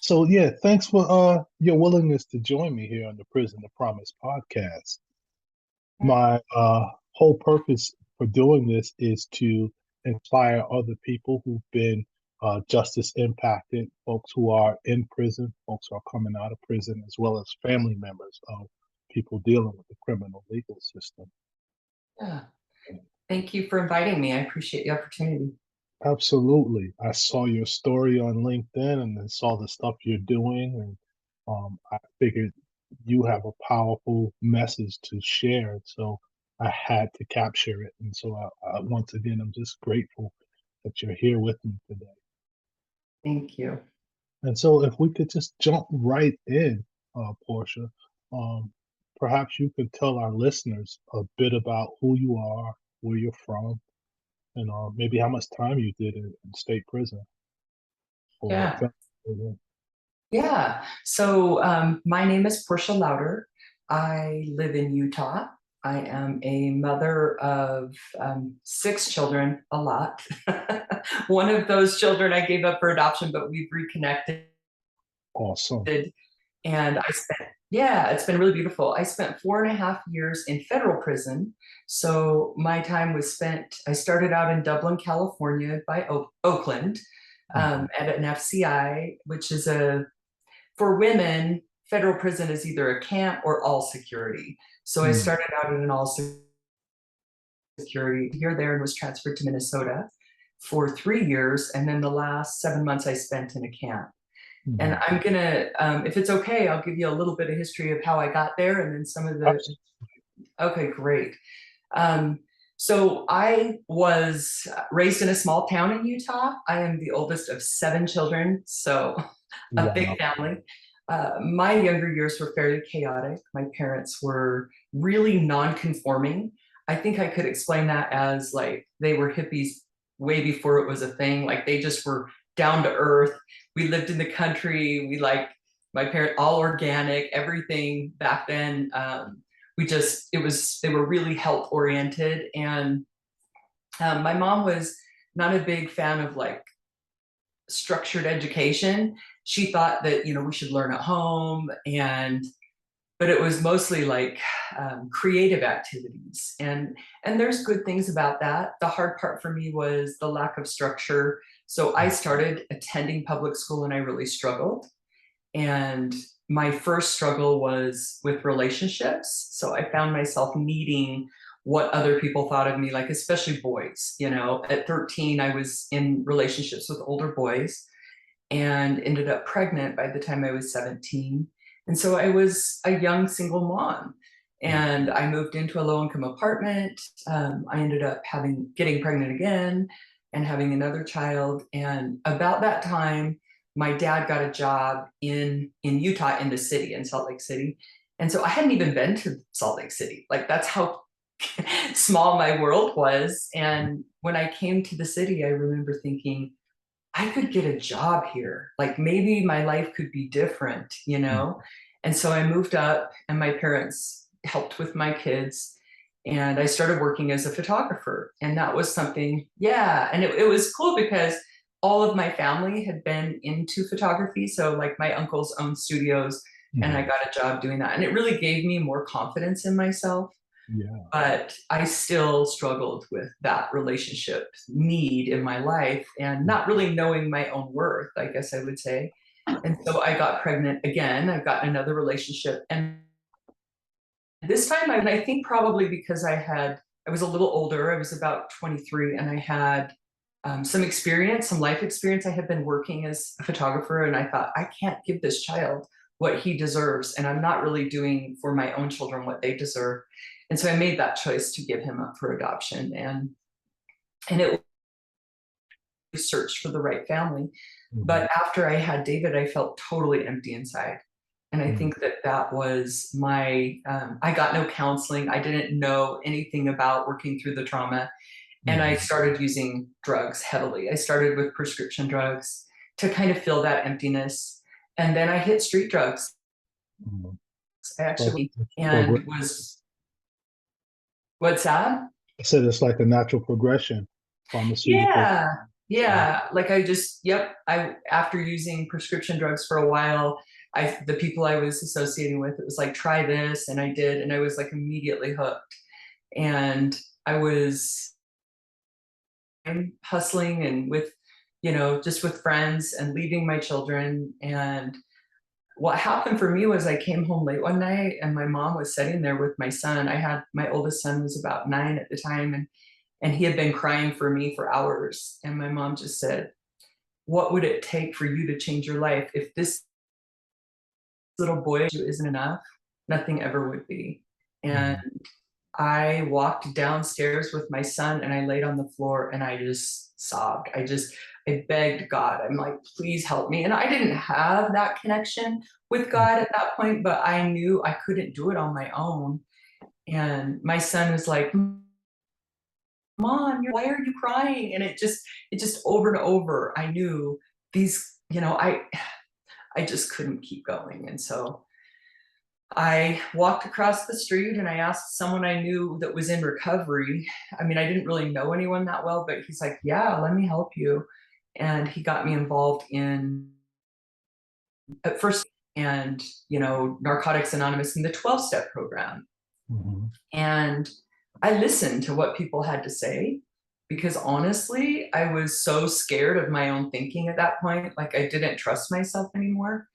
So yeah, thanks for your willingness to join me here on the Prison to Promise podcast. My whole purpose for doing this is to inspire other people who've been justice impacted, folks who are in prison, folks who are coming out of prison, as well as family members of people dealing with the criminal legal system. Yeah. Thank you for inviting me. I appreciate the opportunity. Absolutely. I saw your story on LinkedIn and then saw the stuff you're doing, and I figured you have a powerful message to share. So I had to capture it. And so once again, I'm just grateful that you're here with me today. Thank you. And so if we could just jump right in, Portia, um, perhaps you could tell our listeners a bit about who you are, where you're from, and maybe how much time you did in state prison or Yeah. federal prison. Yeah. So my name is Portia Louder. I live in Utah. I am a mother of six children, a lot. One of those children I gave up for adoption, but we've reconnected. Awesome. And yeah, it's been really beautiful. I spent 4.5 years in federal prison. So my time was spent, I started out in Dublin, California by Oakland Mhm. at an FCI, which is for women, federal prison is either a camp or all security. So I Mm. started out in an all security here, there, and was transferred to Minnesota for 3 years. And then the last 7 months I spent in a camp. And Mhm. I'm gonna, if it's okay, I'll give you a little bit of history of how I got there and then some of the, Abs- okay, great. Um, so I was raised in a small town in Utah. I am the oldest of seven children, so a Wow. big family. My younger years were fairly chaotic. My parents were really non-conforming. I think I could explain that as like they were hippies way before it was a thing. Like they just were down to earth. We lived in the country. We like my parents all organic, everything back then. They were really health oriented. And my mom was not a big fan of like structured education. She thought that, we should learn at home, but it was mostly like creative activities. And there's good things about that. The hard part for me was the lack of structure. So I started attending public school and I really struggled. And my first struggle was with relationships. So I found myself needing what other people thought of me, like especially boys. At 13, I was in relationships with older boys and ended up pregnant by the time I was 17. And so I was a young single mom. And I moved into a low-income apartment. I ended up getting pregnant again and having another child. And about that time, my dad got a job in Utah, in the city, in Salt Lake City. And so I hadn't even been to Salt Lake City. Like that's how small my world was. And when I came to the city, I remember thinking, I could get a job here. Like maybe my life could be different. And so I moved up and my parents helped with my kids. And I started working as a photographer. And that was something, yeah. And it was cool because all of my family had been into photography. So like my uncles owned studios and I Mhm. got a job doing that. And it really gave me more confidence in myself, Yeah. but I still struggled with that relationship need in my life and not really knowing my own worth, I guess I would say. And so I got pregnant again. I got another relationship. And this time, I think probably because I was a little older, I was about 23, and I had some experience, some life experience. I had been working as a photographer, and I thought, I can't give this child what he deserves, and I'm not really doing for my own children what they deserve. And so I made that choice to give him up for adoption, and it searched for the right family. Mhm. But after I had David, I felt totally empty inside. And I Mhm. think that was I got no counseling. I didn't know anything about working through the trauma. And I Mhm. started using drugs heavily. I started with prescription drugs to kind of fill that emptiness. And then I hit street drugs. Mhm. I So actually, it's and was, what's that? I said it's like a natural progression, pharmaceutical. Yeah. Yeah, like I just, yep, I after using prescription drugs for a while, the people I was associating with, it was like, try this, and I did, and I was like immediately hooked. And I was hustling and with, just with friends and leaving my children. And what happened for me was I came home late one night and my mom was sitting there with my son. My oldest son was about 9 at the time, and he had been crying for me for hours. And my mom just said, what would it take for you to change your life? If this little boy isn't enough, nothing ever would be. And Mhm. I walked downstairs with my son and I laid on the floor and I just sobbed. I begged God. I'm like, please help me. And I didn't have that connection with God at that point, but I knew I couldn't do it on my own. And my son was like, Mom, why are you crying? And it just over and over, I knew these, I just couldn't keep going. And so I walked across the street and I asked someone I knew that was in recovery. I mean, I didn't really know anyone that well, but he's like, yeah, let me help you. And he got me involved in, at first, and, Narcotics Anonymous and the 12-step program. Mhm. And I listened to what people had to say because honestly, I was so scared of my own thinking at that point. Like I didn't trust myself anymore.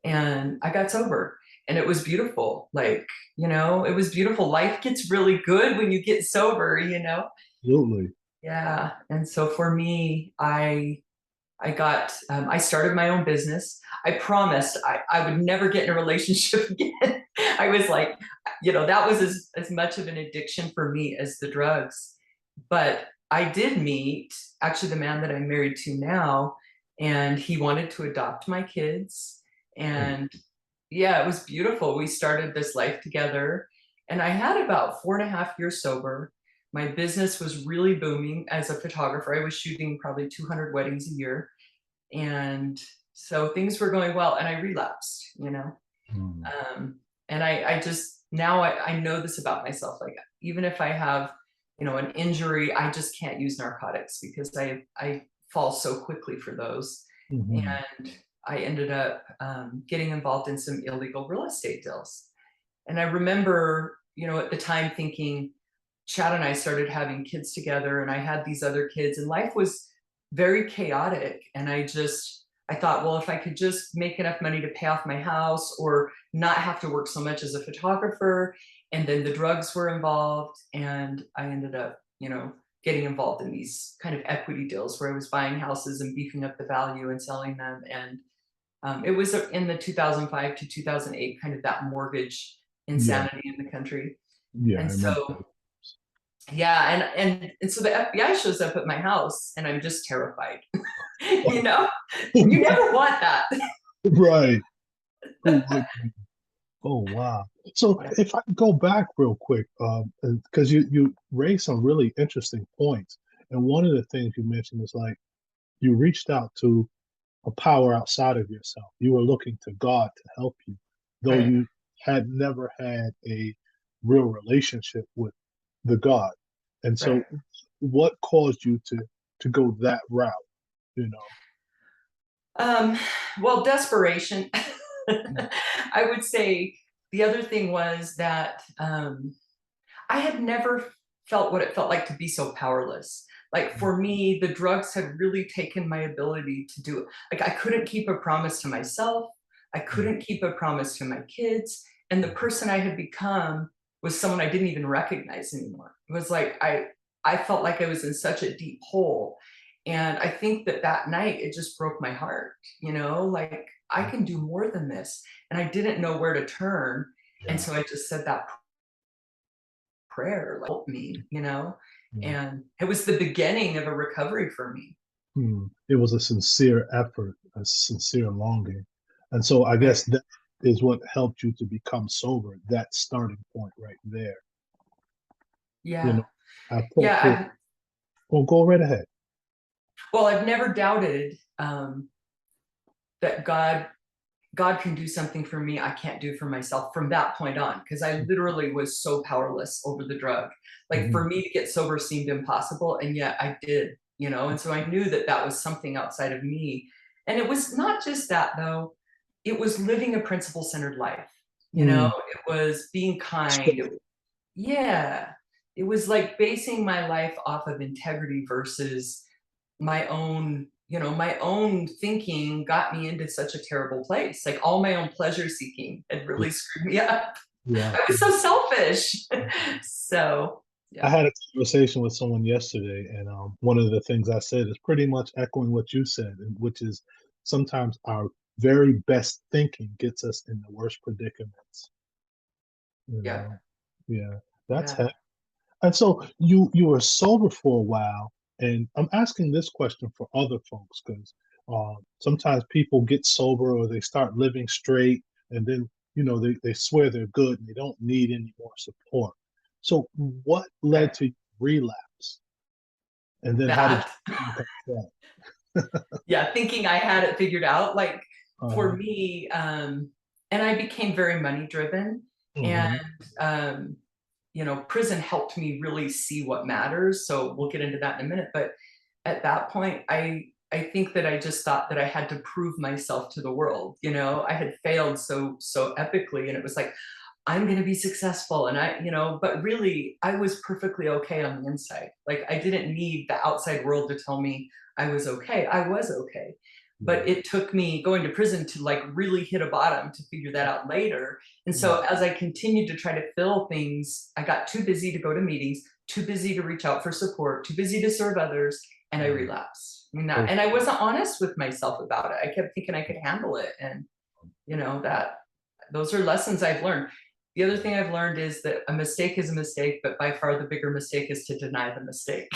And I got sober and it was beautiful. Like, it was beautiful. Life gets really good when you get sober. Absolutely. Yeah. And so for me, I started my own business. I promised I would never get in a relationship again. I was like, that was as much of an addiction for me as the drugs. But I did meet actually the man that I'm married to now, and he wanted to adopt my kids. Oh, And yeah, it was beautiful. We started this life together, and I had about 4.5 years sober. My business was really booming as a photographer. I was shooting probably 200 weddings a year. And so things were going well, and I relapsed. mm, And I just, now I know this about myself. Like, even if I have, an injury, I just can't use narcotics because I fall so quickly for those. mhm. And I ended up getting involved in some illegal real estate deals. And I remember, at the time thinking, Chad and I started having kids together, and I had these other kids, and life was very chaotic. And I thought, well, if I could just make enough money to pay off my house or not have to work so much as a photographer. And then the drugs were involved, and I ended up, getting involved in these kind of equity deals where I was buying houses and beefing up the value and selling them. And it was in the 2005 to 2008, kind of that mortgage Yeah, insanity in the country. yeah, I And remember so, that. yeah, and so the FBI shows up at my house, and I'm just terrified. You know, you never want that. Right. Who would? Oh, wow. So Yeah, if I can go back real quick, because you raised some really interesting points, and one of the things you mentioned is like you reached out to a power outside of yourself. You were looking to God to help you, though right, you had never had a real relationship with the God. And right. so, what caused you to go that route? You know. Um, well, desperation. I would say the other thing was that I had never felt what it felt like to be so powerless. Like for me, the drugs had really taken my ability to do it. Like I couldn't keep a promise to myself. I Mhm. couldn't keep a promise to my kids. And the person I had become was someone I didn't even recognize anymore. It was like I felt like I was in such a deep hole. And I think that night it just broke my heart, like I can do more than this. And I didn't know where to turn. And Yeah. so I just said that prayer, like, help me. Yeah. And it was the beginning of a recovery for me. It was a sincere effort, a sincere longing. And so I Right. guess that is what helped you to become sober, that starting point right there. You know, Yeah. I thought Yeah. for, well, go right ahead. I've never doubted that God can do something for me I can't do for myself from that point on, because I literally was so powerless over the drug. Like for Mhm. me to get sober seemed impossible, and yet I did. And so I knew that that was something outside of me. And it was not just that, though. It was living a principle-centered life. Mm. It was being kind. Yeah. It was like basing my life off of integrity versus my own thinking got me into such a terrible place. Like all my own pleasure seeking had really screwed me up. Yeah. I was so selfish. So, I yeah, had a conversation with someone yesterday, and one of the things I said is pretty much echoing what you said, and which is sometimes our very best thinking gets us in the worst predicaments. You yeah, know, yeah, that's yeah, and so you were sober for a while, and I'm asking this question for other folks because sometimes people get sober or they start living straight, and then they swear they're good and they don't need any more support. So what led right. to relapse, and then how did That. you overcome Yeah, thinking I had it figured out. Like that? for me, and I became very money driven, and Hmm. um, prison helped me really see what matters. So we'll get into that in a minute. But at that point, I think that I just thought that I had to prove myself to the world. I had failed so epically, and it was like, I'm going to be successful. And but really, I was perfectly okay on the inside. Like, I didn't need the outside world to tell me I was okay. I was okay. But Yeah, it took me going to prison to like really hit a bottom to figure that out later. And yeah, so as I continued to try to fill things, I got too busy to go to meetings, too busy to reach out for support, too busy to serve others, and I yeah. relapsed. I mean, that, Oh, and I wasn't honest with myself about it. I kept thinking I could handle it. And that those are lessons I've learned. The other thing I've learned is that a mistake is a mistake, but by far the bigger mistake is to deny the mistake.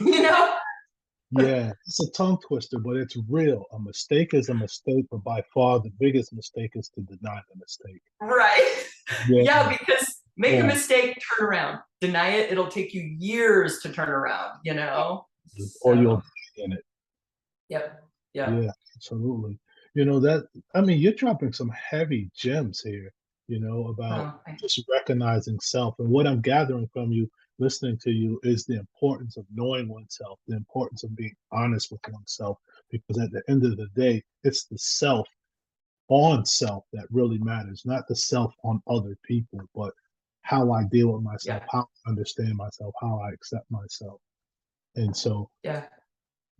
you know? yeah, it's a tongue twister, but it's real. A mistake is a mistake, but by far the biggest mistake is to deny the mistake. Right. Yeah, Yeah, because make a yeah. mistake, turn around. Deny it, it'll take you years to turn around. Or you'll So, die in it. yep, yep. Yeah, absolutely. That, I mean, you're dropping some heavy gems here, about Oh, just recognizing self. And what I'm gathering from you, listening to you, is the importance of knowing oneself, the importance of being honest with oneself, because at the end of the day, it's the self on self that really matters, not the self on other people, but how I deal with myself, yeah, how I understand myself, how I accept myself. And so yeah,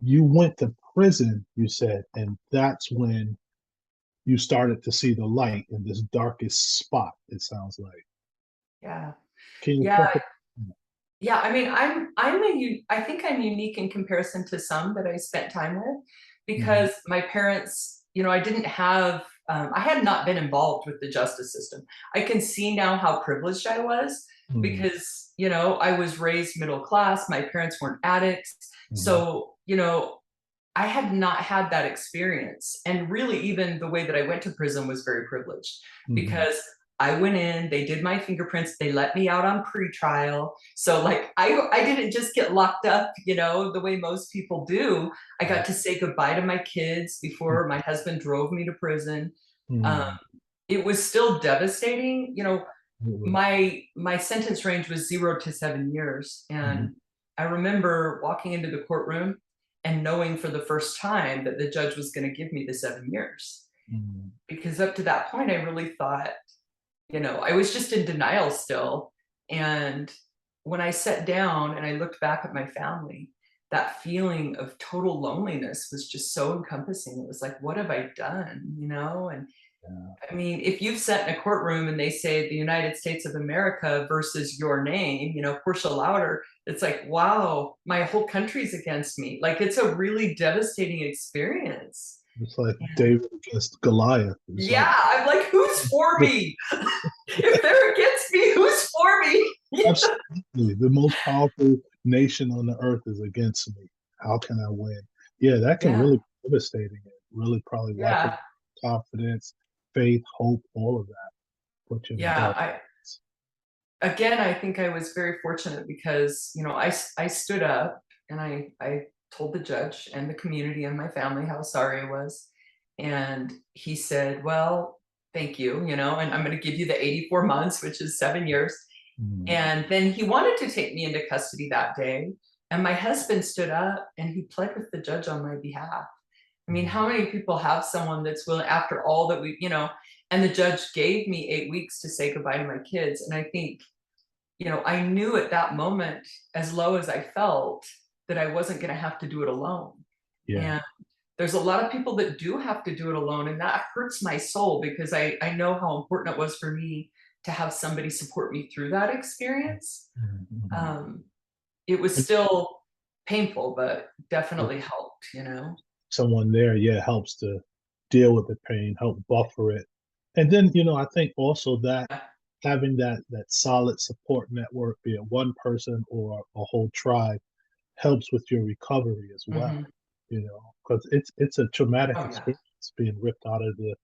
you went to prison, you said, and that's when you started to see the light in this darkest spot, it sounds like. yeah, Can you yeah. talk about that? Yeah, I mean, I think I'm unique in comparison to some that I spent time with, Mhm, because my parents, I had not been involved with the justice system. I can see now how privileged I was mhm, because, I was raised middle class. My parents weren't addicts. mhm, So, I had not had that experience. And really, even the way that I went to prison was very privileged mhm, because I went in, they did my fingerprints, they let me out on pretrial. So, like, I didn't just get locked up, the way most people do. I got to say goodbye to my kids before my husband drove me to prison. Um, mhm, it was still devastating. mhm, My sentence range was 0 to 7 years, mhm, and I remember walking into the courtroom and knowing for the first time that the judge was going to give me the 7 years, mhm, because up to that point I really thought, I was just in denial still. And when I sat down and I looked back at my family, that feeling of total loneliness was just so encompassing. It was like, what have I done? And yeah. I mean, if you've sat in a courtroom and they say the United States of America versus your name, Portia Louder, it's like, wow, my whole country's against me. Like, it's a really devastating experience. It's like And David against Goliath. It's like yeah, I'm like, who's for me? If they're against me, who's for me? absolutely the most powerful nation on the earth is against me. How can I win? Yeah, that can Yeah, really be devastating. It really probably wipe away yeah, confidence, faith, hope, all of that. Put you in a yeah. dark place. I think I was very fortunate because, I stood up and I told the judge and the community and my family how sorry I was. And he said, well, thank you, and I'm going to give you the 84 months, which is 7 years. Mm, And then he wanted to take me into custody that day. And my husband stood up and he pled with the judge on my behalf. I mean, Mm. how many people have someone that's willing, after all that we, and the judge gave me 8 weeks to say goodbye to my kids. And I think, I knew at that moment, as low as I felt, that I wasn't going to have to do it alone. Yeah. And there's a lot of people that do have to do it alone. And that hurts my soul because I know how important it was for me to have somebody support me through that experience. Mhm. Um, it was And still painful, but definitely helped. someone there, yeah, helps to deal with the pain, help buffer it. And then, I think also that having that solid support network, be it one person or a whole tribe, helps with your recovery as well. Mhm. Because it's a traumatic Oh yeah. experience being ripped out of the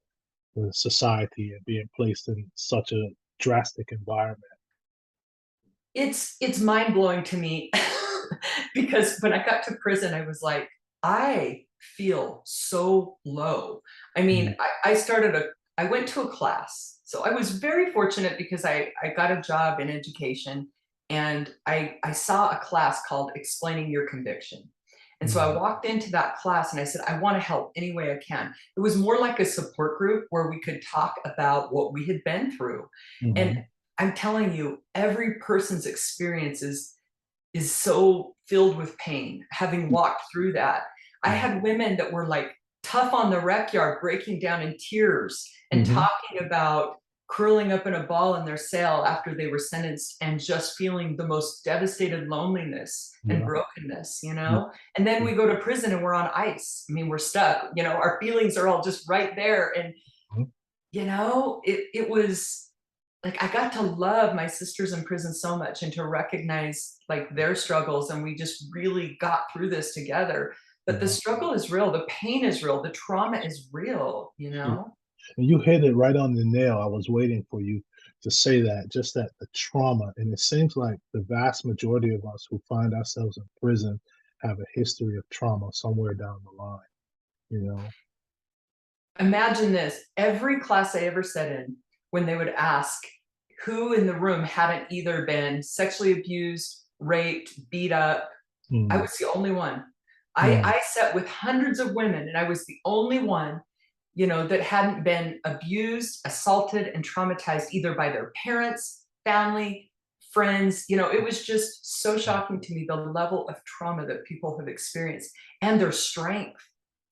society and being placed in such a drastic environment. It's mind-blowing to me because when I got to prison, I was like, I feel so low. I Mm, mean, I went to a class. So I was very fortunate because I got a job in education and I saw a class called Explaining Your Conviction. And so I mm, walked into that class and I said, I want to help any way I can. It was more like a support group where we could talk about what we had been through. And mhm, I'm telling you, every person's experience is so filled with pain, having walked through that. I yeah. had women that were like tough on the rec yard, breaking down in tears and Mhm, talking about curling up in a ball in their cell after they were sentenced and just feeling the most devastated loneliness and yeah. Yeah. brokenness. And then we go to prison and we're on ice. I mean, we're stuck, our feelings are all just right there. And, Mhm. it was like I got to love my sisters in prison so much and to recognize like their struggles, and we just really got through this together. But the Yeah. struggle is real, the pain is real, the trauma is real, you Yeah. know? And you hit it right on the nail. I was waiting for you to say that, just that the trauma. And it seems like the vast majority of us who find ourselves in prison have a history of trauma somewhere down the line, you know? Imagine this, every class I ever sat in, when they would ask who in the room hadn't either been sexually abused, raped, beat up, I Mm, was the only one. I, mm, I sat with hundreds of women, and I was the only one, that hadn't been abused, assaulted, and traumatized either by their parents, family, friends. It was just so mm. shocking to me the level of trauma that people have experienced and their strength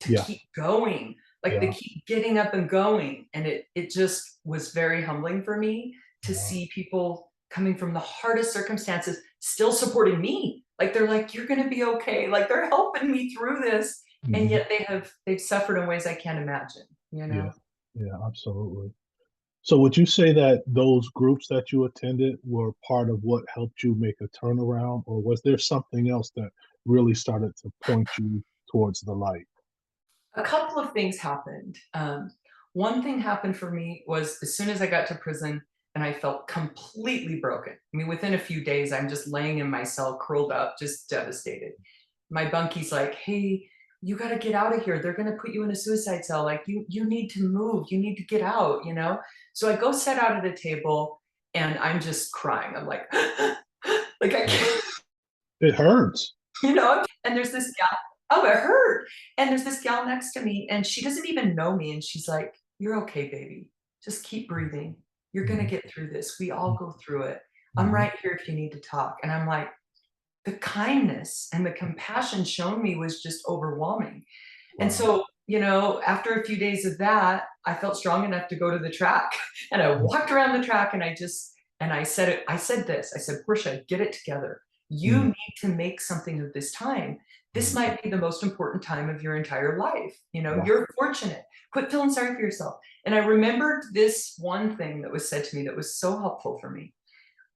to Yeah, keep going. Like they yeah, keep getting up and going. And it just was very humbling for me to yeah. see people coming from the hardest circumstances still supporting me. Like they're like, you're gonna be okay. Like they're helping me through this. And Mhm. yet they've suffered in ways I can't imagine, you Yeah, know? yeah, absolutely. So would you say that those groups that you attended were part of what helped you make a turnaround, or was there something else that really started to point you towards the light? A couple of things happened. One thing happened for me was as soon as I got to prison and I felt completely broken. I mean, within a few days, I'm just laying in my cell, curled up, just devastated. My bunkie's like, "Hey, you got to get out of here. They're going to put you in a suicide cell. Like, you need to move. You need to get out." So I go sit out at a table and I'm just crying. I'm like, like I Yeah. can't. It hurts. And there's this gal. Oh, it hurt. And there's this gal next to me, and she doesn't even know me. And she's like, "You're okay, baby. Just keep breathing. You're gonna Mhm, get through this. We all go through it. I'm mhm. right here if you need to talk." And I'm like, the kindness and the compassion shown me was just overwhelming. And Wow. so, after a few days of that, I felt strong enough to go to the track. And I walked around the track and I said it, I said this, I said, "Portia, get it together. You Mm, need to make something of this time. This mm. might be the most important time of your entire life. Wow. You're fortunate. Quit feeling sorry for yourself." And I remembered this one thing that was said to me that was so helpful for me.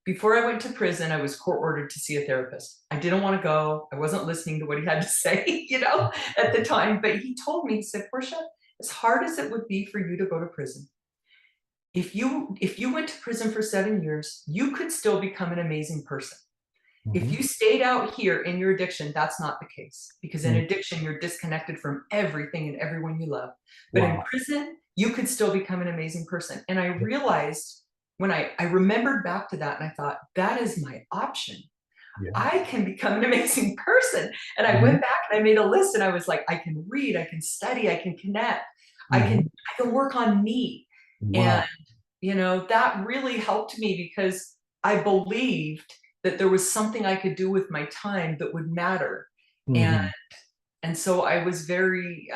Before I went to prison, I was court ordered to see a therapist. I didn't want to go. I wasn't listening to what he had to say, at the time. But he told me, he said, "Portia, as hard as it would be for you to go to prison, if you went to prison for 7 years, you could still become an amazing person. If Mhm, you stayed out here in your addiction, that's not the case. Because in mm. addiction, you're disconnected from everything and everyone you love. But in Wow. prison, you could still become an amazing person." And I realized when I remembered back to that and I thought, that is my option. Yeah. I can become an amazing person. And I Hmm. went back and I made a list and I was like, I can read, I can study, I can connect, I can Hmm. I can work on me. And Wow. that really helped me because I believed that there was something I could do with my time that would matter. And Hmm. and so I was very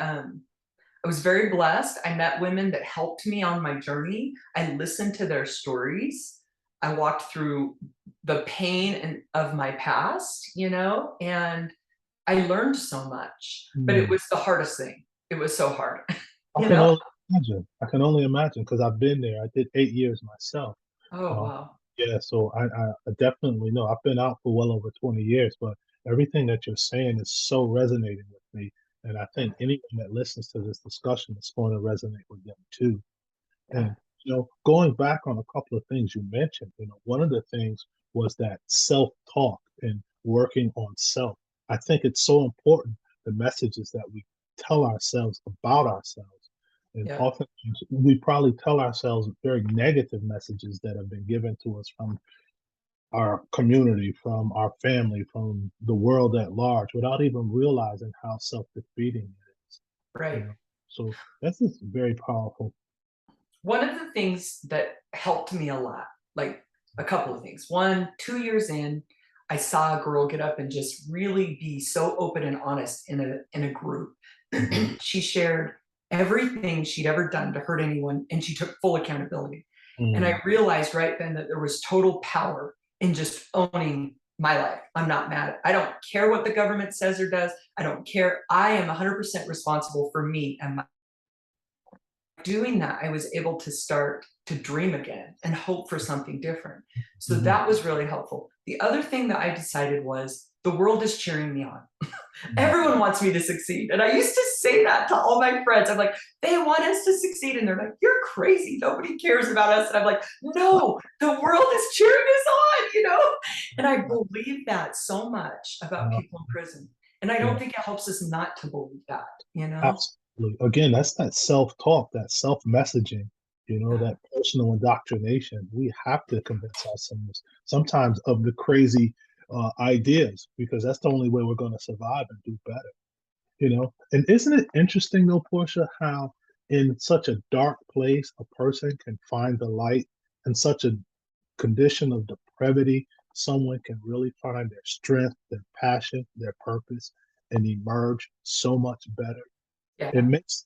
blessed. I met women that helped me on my journey. I listened to their stories. I walked through the pain of my past, and I learned so much. But it Mm. was the hardest thing. It was so hard, I you can know? only imagine. I can only imagine because I've been there. I did 8 years myself. Oh, Uh, wow. yeah, so I definitely know. I've been out for well over 20 years, but everything that you're saying is so resonating with me. And I think anyone that listens to this discussion is going to resonate with them too. Yeah, And going back on a couple of things you mentioned, one of the things was that self-talk and working on self. I think it's so important the messages that we tell ourselves about ourselves. And yeah, often we probably tell ourselves very negative messages that have been given to us from our community, from our family, from the world at large, without even realizing how self-defeating it is. You right. know, so that's just very powerful. One of the things that helped me a lot, like a couple of things. One, 2 years in, I saw a girl get up and just really be so open and honest in a group. Mhm. She shared everything she'd ever done to hurt anyone, and she took full accountability. And I Mm. realized right then that there was total power in just owning my life. I'm not mad. I don't care what the government says or does. I don't care. I am 100% responsible for me and my doing that, I was able to start to dream again and hope for something different. So Mhm. that was really helpful. The other thing that I decided was the world is cheering me on. Mm. Everyone wants me to succeed. And I used to say that to all my friends. I'm like, they want us to succeed. And they're like, you're crazy. Nobody cares about us. And I'm like, no, the world is cheering us on. And I believe that so much about Uh, people in prison. And I don't yeah, think it helps us not to believe that. absolutely. Again, that's that self-talk, that self-messaging, Yeah, that personal indoctrination. We have to convince ourselves sometimes of the crazy ideas because that's the only way we're going to survive and do better. And isn't it interesting though, Portia, how in such a dark place a person can find the light in such a condition of depravity, someone can really find their strength, their passion, their purpose, and emerge so much better. It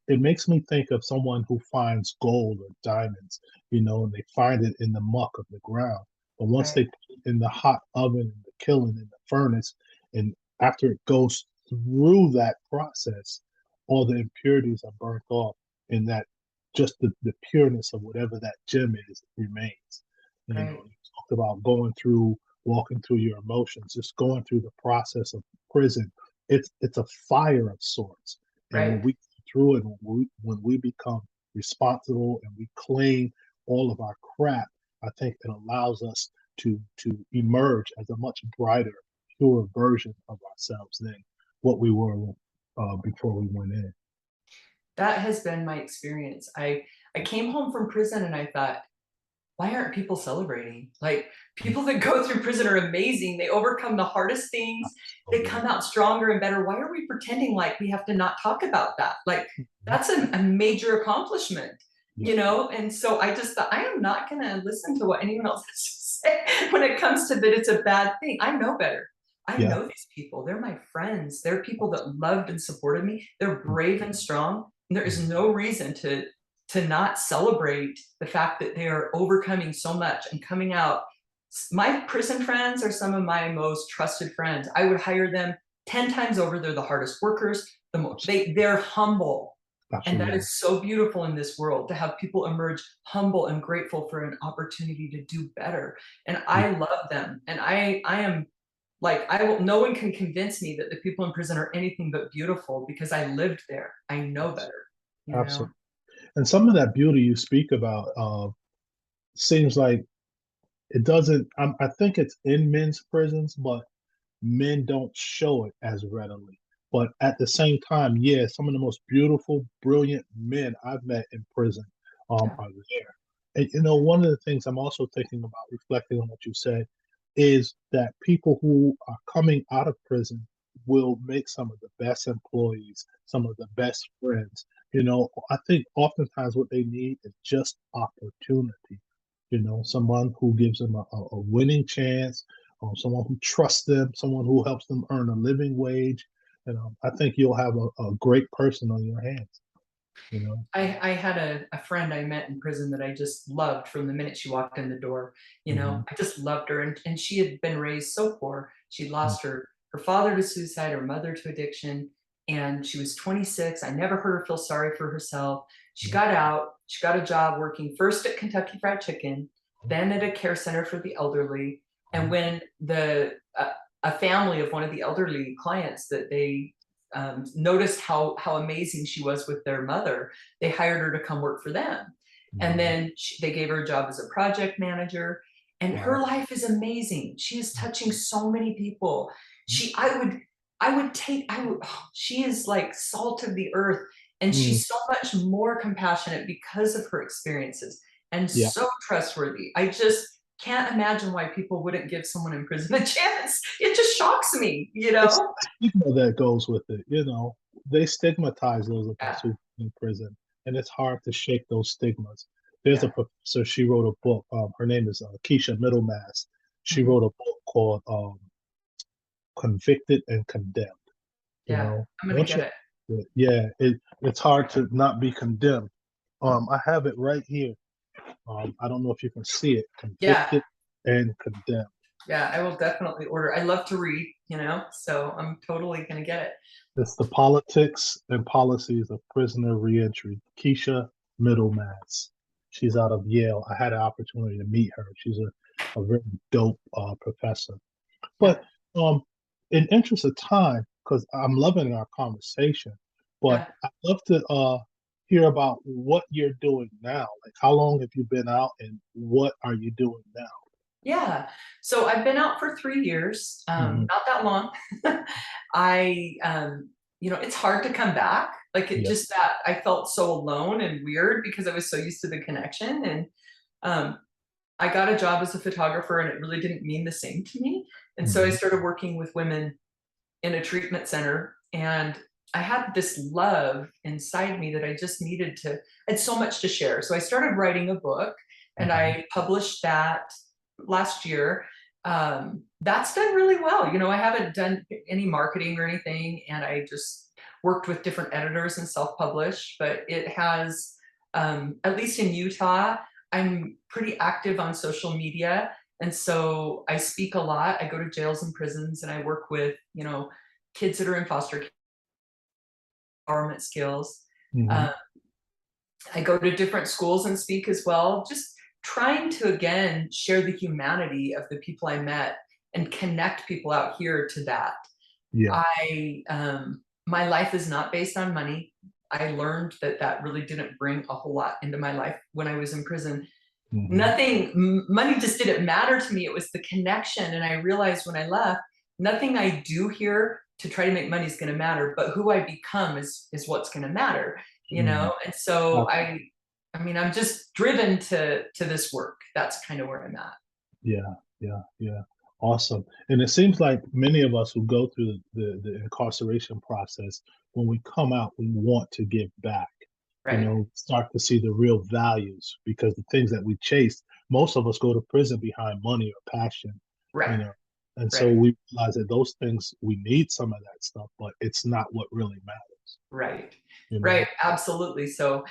yeah, makes me think of someone who finds gold or diamonds, and they find it in the muck of the ground. But once right, they put it in the hot oven and the kiln in the furnace, and after it goes through that process, all the impurities are burnt off, and that just the pureness of whatever that gem is remains. right, You talked about walking through your emotions, just going through the process of prison. It's a fire of sorts, and when right. we go through it, when we become responsible and we claim all of our crap, I think it allows us to emerge as a much brighter, pure version of ourselves than what we were before we went in. That has been my experience. I came home from prison and I thought, why aren't people celebrating? Like, people that go through prison are amazing. They overcome the hardest things. They Absolutely. come out stronger and better. Why are we pretending like we have to not talk about that? Like, Mhm. that's a major accomplishment, Yeah. And so I just thought, I am not going to listen to what anyone else has to say when it comes to that it's a bad thing. I know better. I Yeah. know these people. They're my friends. They're people that loved and supported me. They're brave and strong. And there is Mhm. no reason to not celebrate the fact that they are overcoming so much and coming out. My prison friends are some of my most trusted friends. I would hire them 10 times over. They're the hardest workers. They're humble. And that Absolutely. is so beautiful in this world to have people emerge humble and grateful for an opportunity to do better. And Yeah. I love them. And I am like, no one can convince me that the people in prison are anything but beautiful because I lived there. I know Yes. better, Absolutely. And some of that beauty you speak about seems like it doesn't. I think it's in men's prisons, but men don't show it as readily. But at the same time, yeah, some of the most beautiful, brilliant men I've met in prison Yeah. are there. And one of the things I'm also thinking about, reflecting on what you said, is that people who are coming out of prison will make some of the best employees, some of the best friends. I think oftentimes what they need is just opportunity. Someone who gives them a winning chance, someone who trusts them, someone who helps them earn a living wage. I think you'll have a great person on your hands. You know. I had a friend I met in prison that I just loved from the minute she walked in the door. Hmm. I just loved her. And she had been raised so poor. She'd lost her father to suicide, her mother to addiction. And she was 26. I never heard her feel sorry for herself. She got out, she got a job working first at Kentucky Fried Chicken, then at a care center for the elderly. And when a family of one of the elderly clients that they noticed how amazing she was with their mother, they hired her to come work for them. And then they gave her a job as a project manager. And her Wow. life is amazing. She is touching so many people. She is like salt of the earth. And Mm, she's so much more compassionate because of her experiences and yeah. so trustworthy. I just can't imagine why people wouldn't give someone in prison a chance. It just shocks me, you It's know? the stigma that goes with it. They stigmatize those of us Yeah. who in prison, and it's hard to shake those stigmas. There's a Yeah. professor. She wrote a book. Her name is Keisha Middlemass. She Mhm. wrote a book called "Convicted and Condemned." Yeah. I'm gonna Once get you, it. yeah, it's hard to not be condemned. I have it right here. I don't know if you can see it. Yeah. Convicted and Condemned. Yeah. I will definitely order. I love to read, so I'm totally gonna get it. It's the politics and policies of prisoner reentry. Keisha Middlemass. She's out of Yale. I had an opportunity to meet her. She's a very dope professor. Yeah. But um, in interest of time, because I'm loving our conversation, but Yeah. I'd love to hear about what you're doing now. Like, how long have you been out, and what are you doing now? Yeah. So I've been out for 3 years, Hmm. not that long. It's hard to come back. Like it Yeah. just that I felt so alone and weird because I was so used to the connection. And um, I got a job as a photographer and it really didn't mean the same to me. And so I Hmm. started working with women in a treatment center. And I had this love inside me that I just needed to, I had so much to share. So I started writing a book and Hmm. I published that last year. That's done really well. I haven't done any marketing or anything, and I just worked with different editors and self-published, but it has, at least in Utah, I'm pretty active on social media. And so I speak a lot. I go to jails and prisons and I work with, kids that are in foster care, empowerment skills. Hmm. Uh, I go to different schools and speak as well, just trying to again share the humanity of the people I met and connect people out here to that. Yeah. My life is not based on money. I learned that really didn't bring a whole lot into my life when I was in prison. Hmm. Money just didn't matter to me. It was the connection. And I realized when I left, nothing I do here to try to make money is going to matter, but who I become is what's going to matter, Hmm. And so I mean, I'm just driven to this work. That's kind of where I'm at. Yeah, yeah, yeah. Awesome. And it seems like many of us who go through the incarceration process, when we come out, we want to give back, Right. start to see the real values because the things that we chase, most of us go to prison behind money or passion, you Right. know. And so Right. we realize that those things, we need some of that stuff, but it's not what really matters, Right. you Right. know. Absolutely. So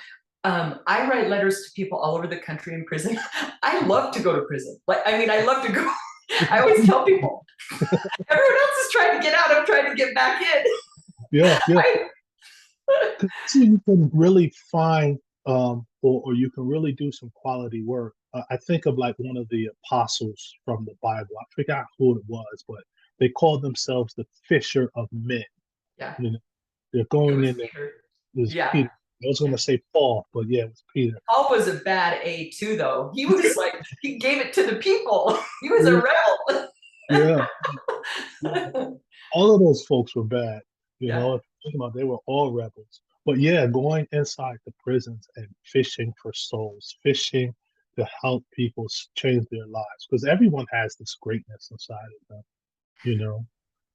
I write letters to people all over the country in prison. I love to go to prison. Like, I mean, I love to go. I always tell people, everyone else is trying to get out. I'm trying to get back in. Yeah, yeah. I, 'Cause so you can really find or you can really do some quality work. I think of like one of the apostles from the Bible. I forgot who it was, but they called themselves the fisher of men. yeah, You know, they're it going was in there. Peter. It was Yeah. Peter. I was going Yeah. to say Paul, but yeah, it was Peter. Paul was a bad A too, though. He was like, he gave it to the people. He was a Yeah, rebel. yeah, yeah. All of those folks were bad. Yeah. If you think about it, they were all rebels. But yeah, going inside the prisons and fishing for souls, fishing, to help people change their lives because everyone has this greatness inside of them. You know,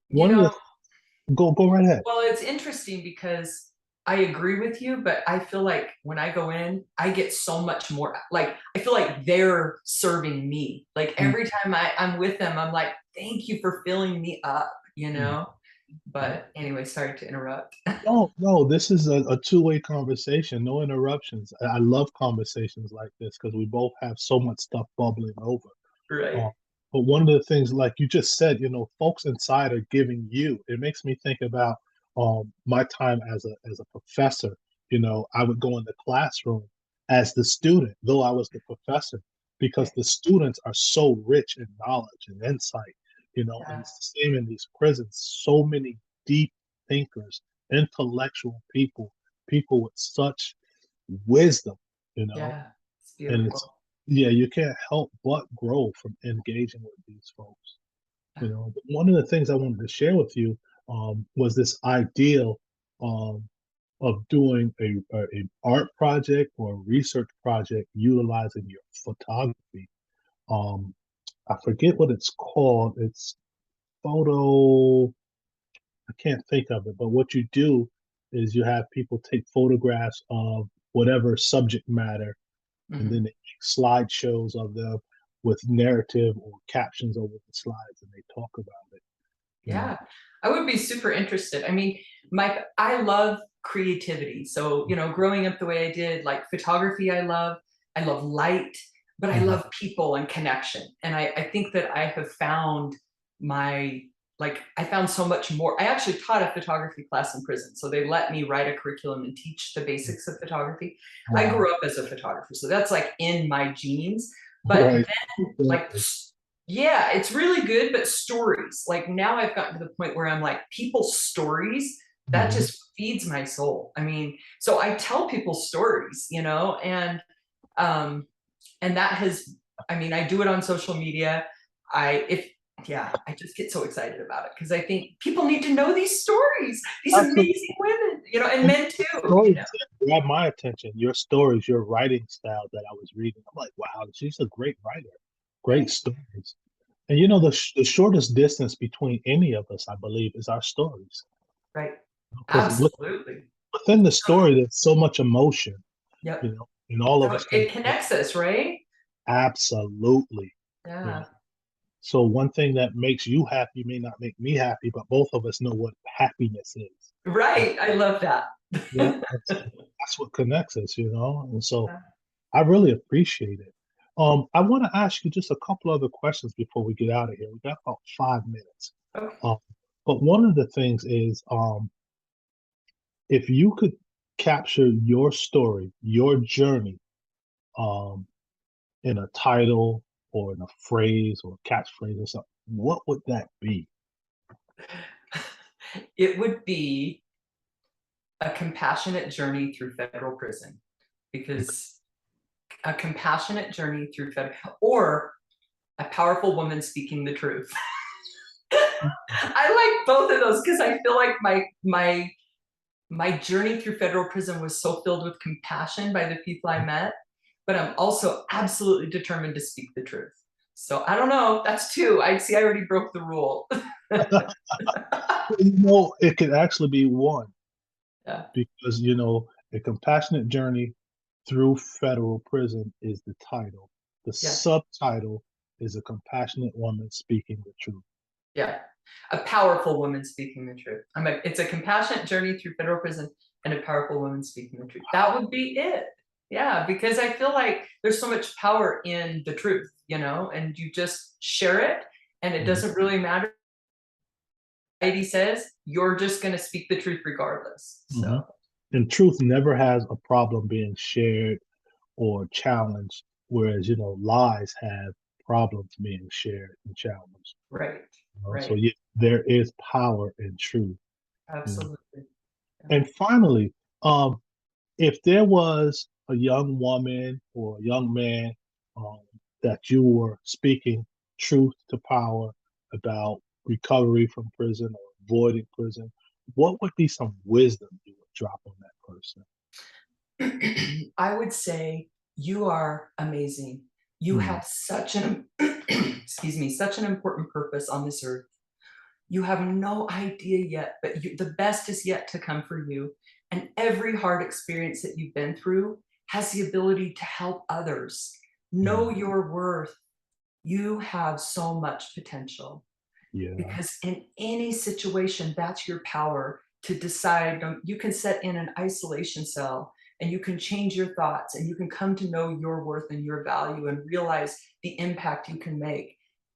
You one of the know, go right ahead. well, it's interesting because I agree with you, but I feel like when I go in, I get so much more. Like, I feel like they're serving me. Like, every time I'm with them, I'm like, thank you for filling me up, you Mhm. know? But anyway, sorry to interrupt. No, no, this is a two-way conversation, no interruptions. I love conversations like this because we both have so much stuff bubbling over. Right. Um, but one of the things, like you just said, folks inside are giving you. It makes me think about my time as a professor. I would go in the classroom as the student, though I was the professor, because Okay. the students are so rich in knowledge and insight. And Yeah. it's the same in these prisons. So many deep thinkers, intellectual people with such wisdom. You know, Yeah. It's and it's beautiful. yeah, you can't help but grow from engaging with these folks. But one of the things I wanted to share with you was this ideal um, of doing a art project or a research project utilizing your photography. Um, I forget what it's called. It's photo. I can't think of it, but what you do is you have people take photographs of whatever subject matter and then Mhm. they make slideshows of them with narrative or captions over the slides, and they talk about it. You know, Yeah, I would be super interested. I mean, I love creativity. So, growing up the way I did, like photography, I love light, but I Mhm. love people and connection. And I think that I have found my, I found so much more. I actually taught a photography class in prison. So they let me write a curriculum and teach the basics of photography. I Wow. grew up as a photographer. So that's like in my genes. But Right. like, Exactly. yeah, it's really good, but stories, like, now I've gotten to the point where I'm like, people's stories, that Mhm. just feeds my soul. I mean, so I tell people stories, um and that has, I mean, I do it on social media. I if Yeah, I just get so excited about it because I think people need to know these stories, these Absolutely. amazing women, and And men the too. stories grab my attention. Your stories, your writing style that I was reading. I'm like, wow, she's a great writer. Great Thank stories. And you. the shortest distance between any of us, I believe, is our stories. Right. Because Absolutely. within the story, there's so much emotion, Yep. and all of So us can. it connects us, right? Absolutely. You know. Yeah. So one thing that makes you happy may not make me happy, but both of us know what happiness is. And Right. I love that. yeah, that's what connects us. And so I really appreciate it. I want to ask you just a couple other questions before we get out of here. We got about 5 minutes. Okay. Um, but one of the things is, if you could capture your story, your journey, um, in a title or in a phrase or catchphrase or something, what would that be? It would be a compassionate journey through federal prison, because a compassionate journey through federal, or a powerful woman speaking the truth. I like both of those because I feel like my journey through federal prison was so filled with compassion by the people I met, but I'm also absolutely determined to speak the truth. So I don't know. That's two. I see. I already broke the rule. It could actually be one Yeah. because, a compassionate journey through federal prison is the title. The Yeah. subtitle is a compassionate woman speaking the truth. Yeah. A powerful woman speaking the truth. It's a compassionate journey through federal prison and a powerful woman speaking the truth. That would be it. Yeah, because I feel like there's so much power in the truth, and you just share it, and it Mhm, doesn't really matter what he says, you're just going to speak the truth regardless. mhm. So, And truth never has a problem being shared or challenged, whereas, lies have problems being shared and challenged. right, So, right. yeah, there is power in truth. You know. Absolutely. Yeah. And finally, um, if there was a young woman or a young man um, that you were speaking truth to power about recovery from prison or avoiding prison, what would be some wisdom you would drop on that person? I would say you are amazing. You mm, have such an excuse me, such an important purpose on this earth. You have no idea yet, but the best is yet to come for you. And every hard experience that you've been through has the ability to help others. Know mm, your worth. You have so much potential yeah, because in any situation, that's your power to decide. You can set in an isolation cell and you can change your thoughts and you can come to know your worth and your value and realize the impact you can make.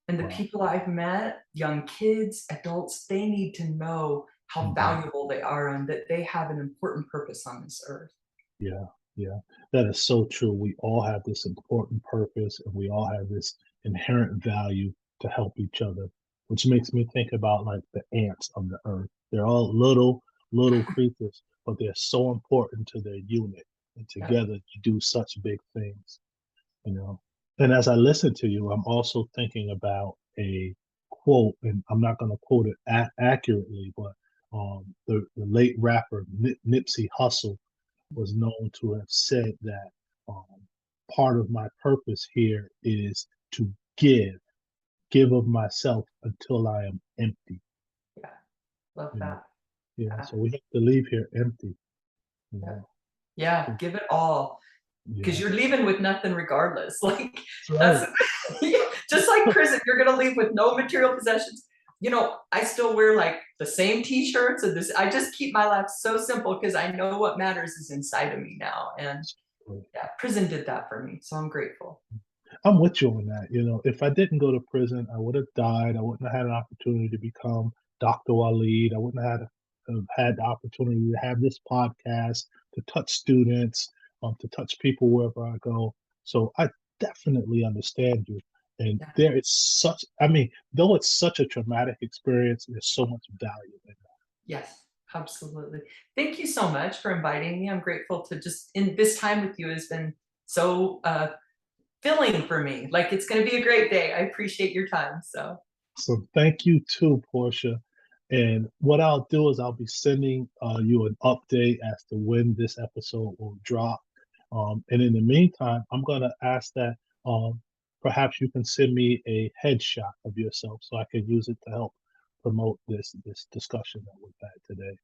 And the wow. people I've met, young kids, adults, they need to know how Mhm. valuable they are and that they have an important purpose on this earth. Yeah, yeah. That is so true. We all have this important purpose and we all have this inherent value to help each other, which makes me think about like the ants of the earth. They're all little creatures, but they're so important to their unit. And Yeah, together you do such big things, you know. And as I listen to you, I'm also thinking about a quote, and I'm not going to quote it accurately, but the late rapper Nipsey Hussle was known to have said that um, part of my purpose here is to give of myself until I am empty. yeah, love You know, that. yeah. Yeah, So we have to leave here empty. You yeah, know, yeah, give it all. Because yeah. you're leaving with nothing regardless. Like That's that's right. just like prison, you're gonna leave with no material possessions. I still wear like the same t-shirts and this. I just keep my life so simple because I know what matters is inside of me now. And yeah, prison did that for me. So I'm grateful. I'm with you on that. You know, if I didn't go to prison, I would have died. I wouldn't have had an opportunity to become Dr. Waleed. I wouldn't have had the opportunity to have this podcast, to touch students, to touch people wherever I go. So I definitely understand you. And Yeah. there is such, I mean, though it's such a traumatic experience, there's so much value in Yes, absolutely. Thank you so much for inviting me. I'm grateful to just in this time with you has been so filling for me. Like it's gonna be a great day. I appreciate your time. So So thank you too, Portia. And what I'll do is I'll be sending you an update as to when this episode will drop. And in the meantime, I'm going to ask that um, perhaps you can send me a headshot of yourself so I can use it to help promote this discussion that we've had today.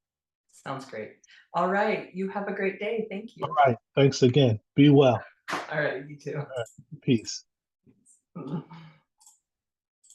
sounds great. All right. You have a great day. Thank All you. right. Thanks again. Be well. All right, you too. All right. Peace.